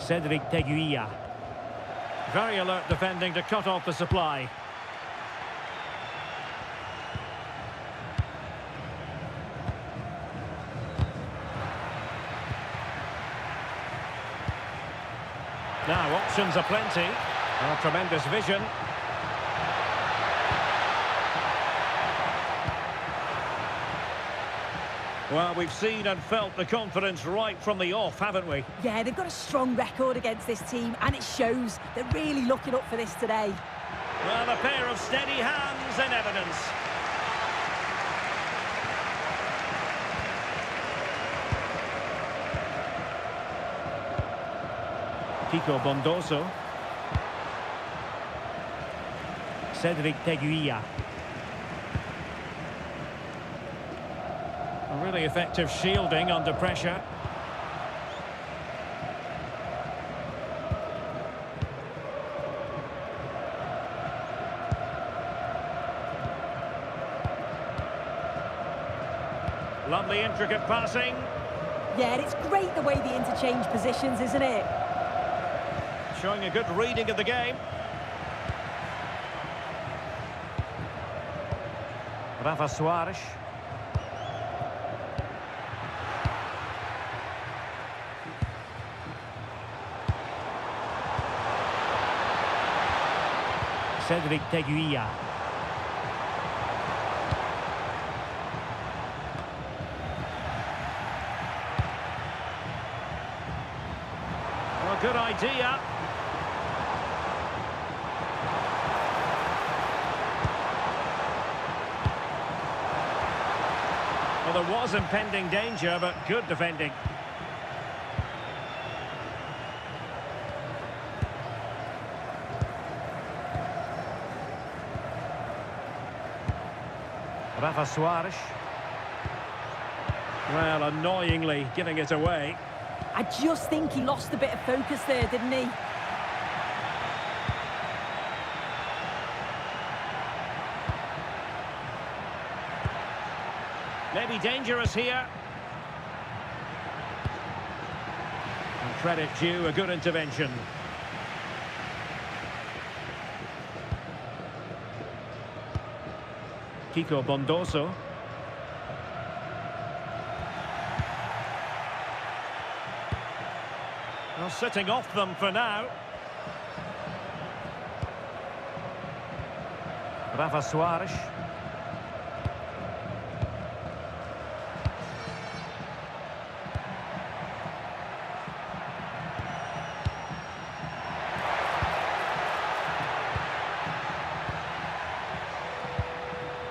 Cedric Teguilla. Very alert defending to cut off the supply. Now, options are plenty. Oh, tremendous vision. Well, we've seen and felt the confidence right from the off, haven't we? Yeah, they've got a strong record against this team, and it shows. They're really looking up for this today. Well, a pair of steady hands in evidence. Kiko Bondoso. Cedric Teguilla. A really effective shielding under pressure. Lovely intricate passing. Yeah, and it's great the way they interchange positions, isn't it? Showing a good reading of the game. Rafa Soares. Cedric Teguilla. Well, good idea. Well, there was impending danger, but good defending. Rafa Soares. Well, annoyingly giving it away. I just think he lost a bit of focus there, didn't he? Maybe dangerous here. And credit due, a good intervention. Kiko Bondoso. Well, sitting off them for now. Rafa Soares.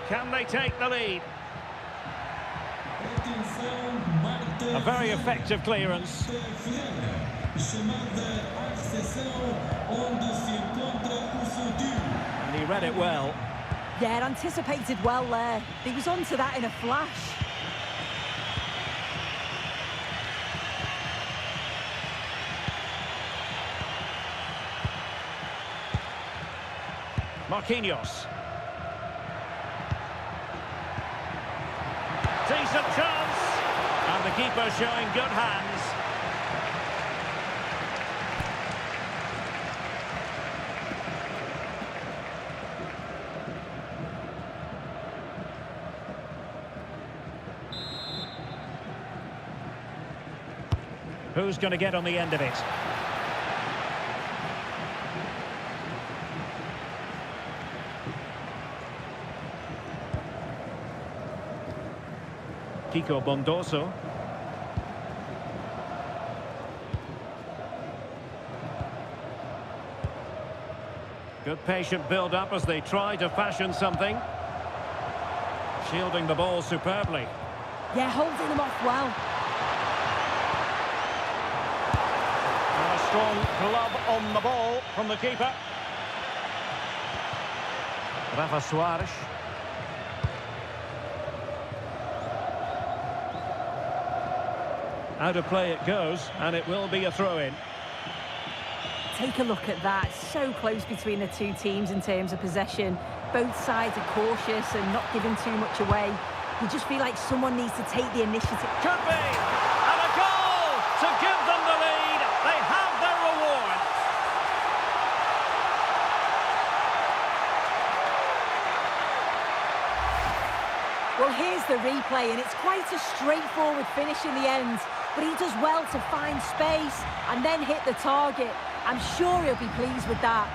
Can they take the lead? A very effective clearance. And he read it well. Yeah, anticipated well there. He was onto that in a flash. Marquinhos. Decent chance. And the keeper showing good hands. Who's going to get on the end of it? Kiko Bondoso. Good patient build-up as they try to fashion something. Shielding the ball superbly. Yeah, holding them off well. And a strong glove on the ball from the keeper. Fc26. Out of play it goes, and it will be a throw-in. Take a look at that. So close between the two teams in terms of possession. Both sides are cautious and not giving too much away. You just feel like someone needs to take the initiative. Could be! And a goal to give them the lead. They have their reward. Well, here's the replay, and it's quite a straightforward finish in the end. But he does well to find space and then hit the target. I'm sure he'll be pleased with that.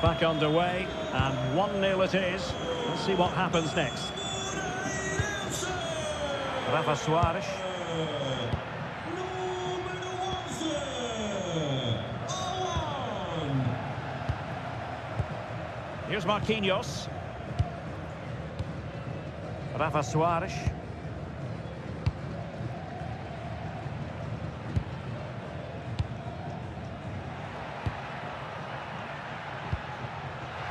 Back underway, and 1-0 it is. Let's see what happens next. Fc26. Here's Marquinhos. Fc26.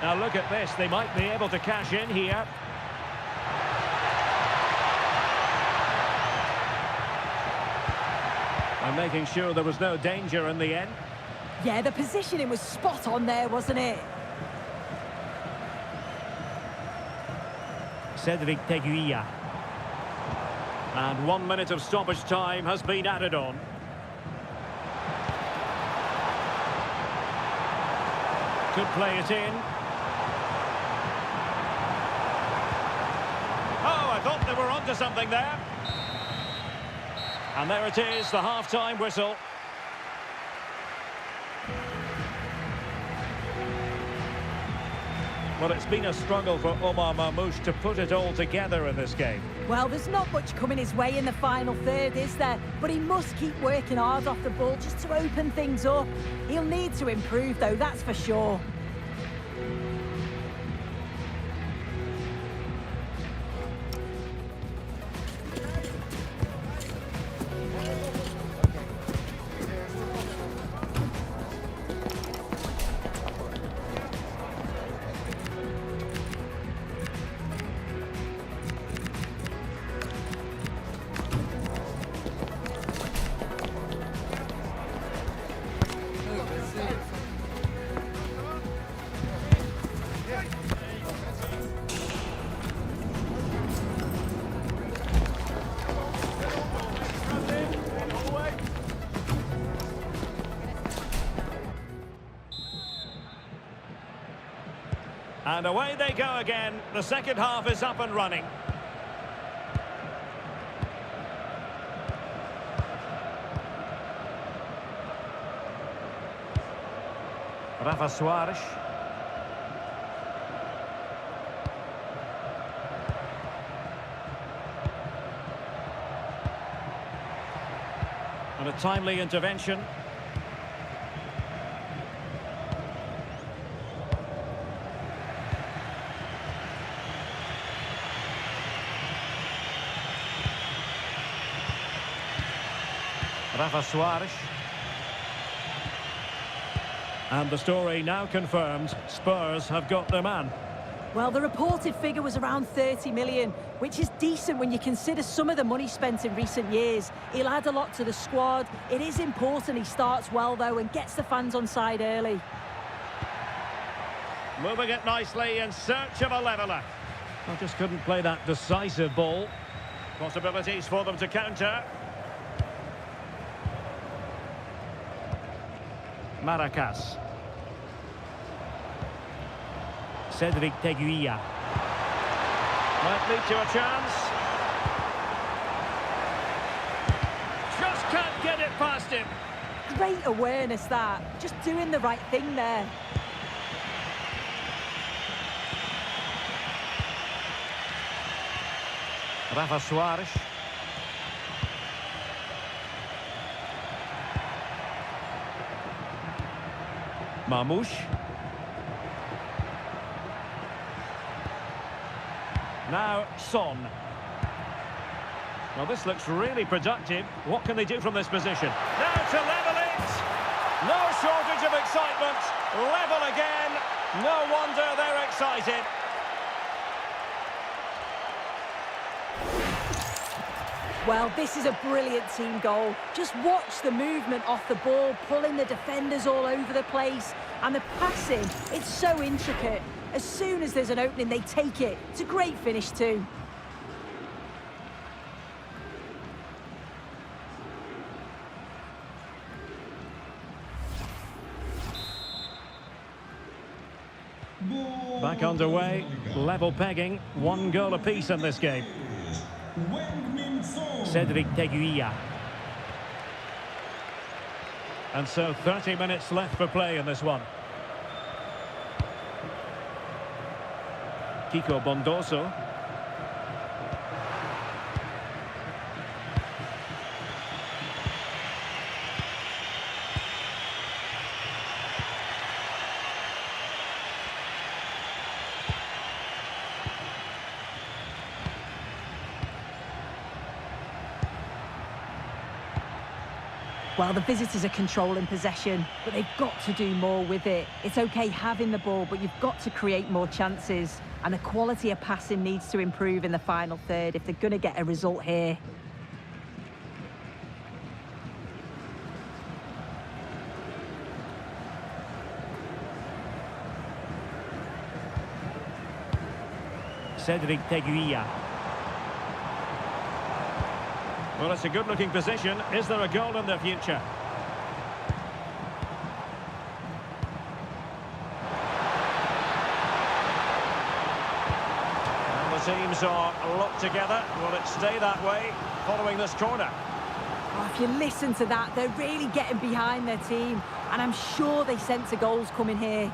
Now look at this, they might be able to cash in here. And making sure there was no danger in the end. Yeah, the positioning was spot on there, wasn't it? Cedric Teguilla. And 1 minute of stoppage time has been added on. Could play it in. Oh, I thought they were onto something there. And there it is, the half-time whistle. Well, it's been a struggle for Omar Marmoush to put it all together in this game. Well, there's not much coming his way in the final third, is there? But he must keep working hard off the ball just to open things up. He'll need to improve, though, that's for sure. And away they go again. The second half is up and running. Fc26. And a timely intervention. Suarez. And the story now confirmed, Spurs have got their man. Well, the reported figure was around 30 million, which is decent when you consider some of the money spent in recent years. He'll add a lot to the squad. It is important he starts well, though, and gets the fans on side early. Moving it nicely in search of a leveller. I just couldn't play that decisive ball. Possibilities for them to counter. Maracas. Cedric Teguilla. Might lead to a chance. Just can't get it past him. Great awareness, that. Just doing the right thing there. Suarez. Mamouche. Now Son. Well, this looks really productive. What can they do from this position? Now to level it! No shortage of excitement. Level again. No wonder they're excited. Well, this is a brilliant team goal. Just watch the movement off the ball, pulling the defenders all over the place. And the passing, it's so intricate. As soon as there's an opening, they take it. It's a great finish too. Back underway, level pegging, 1 goal apiece in this game. Cedric Teguilla. And so 30 minutes left for play in this one. Kiko Bondoso. Well, the visitors are controlling possession, but they've got to do more with it. It's okay having the ball, but you've got to create more chances. And the quality of passing needs to improve in the final third if they're going to get a result here. Cedric Teguilla. Well, it's a good-looking position. Is there a goal in the future? And the teams are locked together. Will it stay that way following this corner? Oh, if you listen to that, they're really getting behind their team. And I'm sure they sense a goal's coming here.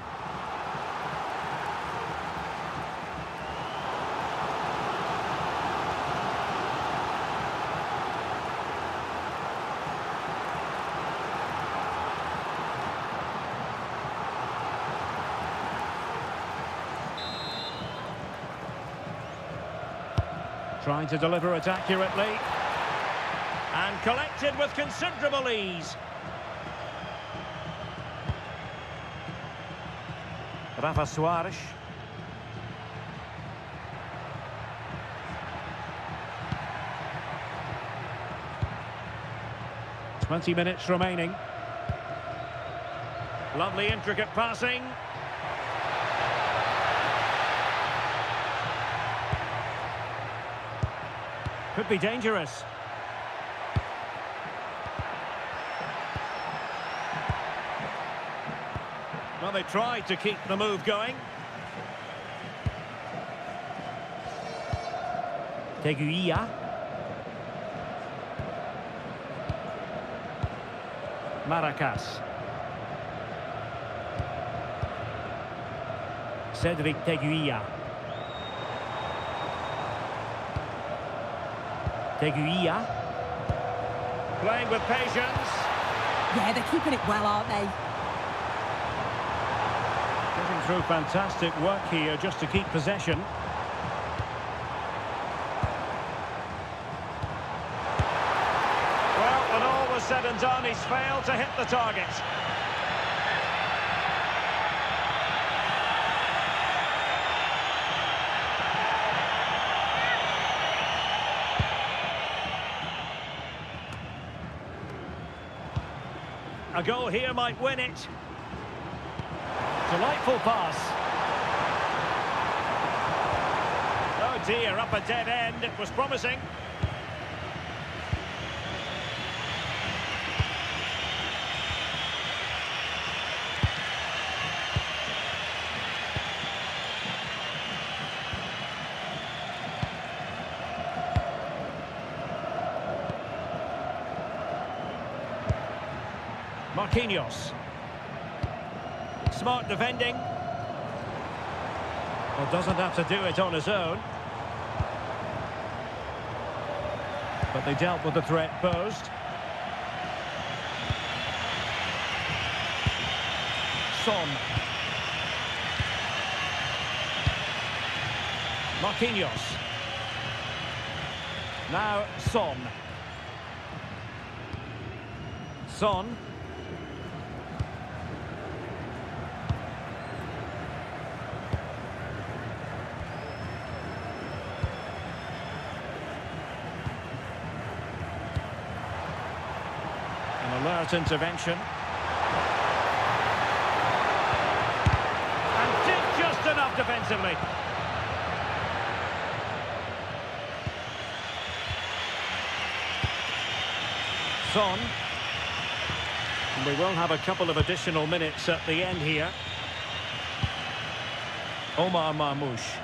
Trying to deliver it accurately. And collected with considerable ease. Suarez. 20 minutes remaining. Lovely intricate passing. Could be dangerous. Well, they tried to keep the move going. Teguilla. Maracas. Cedric Teguilla. Teguilla. Playing with patience. Yeah, they're keeping it well, aren't they? Getting through fantastic work here just to keep possession. Well, when all was said and done, he's failed to hit the target. A goal here might win it. Delightful pass. Oh dear, up a dead end. It was promising. Marquinhos. Smart defending. Well, doesn't have to do it on his own. But they dealt with the threat posed. Son. Marquinhos. Now Son. Son. Alert intervention. And did just enough defensively. Son. And we will have a couple of additional minutes at the end here. Omar Marmoush.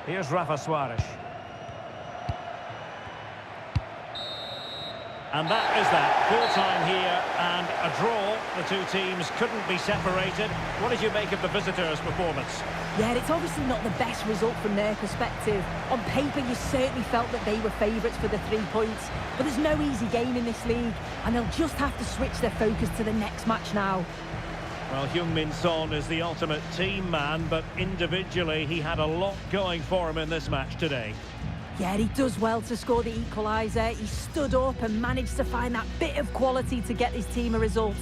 Here's Rafa Suarez. And that is that. Full time here and a draw. The two teams couldn't be separated. What did you make of the visitors' performance? Yeah, it's obviously not the best result from their perspective. On paper, you certainly felt that they were favourites for the 3 points. But there's no easy game in this league. And they'll just have to switch their focus to the next match now. Well, Heung-min Son is the ultimate team man, but individually he had a lot going for him in this match today. Yeah, he does well to score the equaliser. He stood up and managed to find that bit of quality to get his team a result.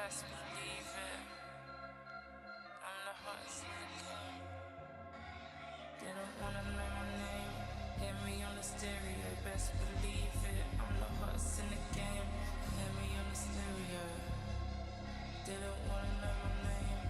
best believe it. I'm the hottest in the game. They don't wanna know my name. Hear me on the stereo, best believe it. I'm the hottest in the game. Hear me on the stereo. They don't wanna know my name.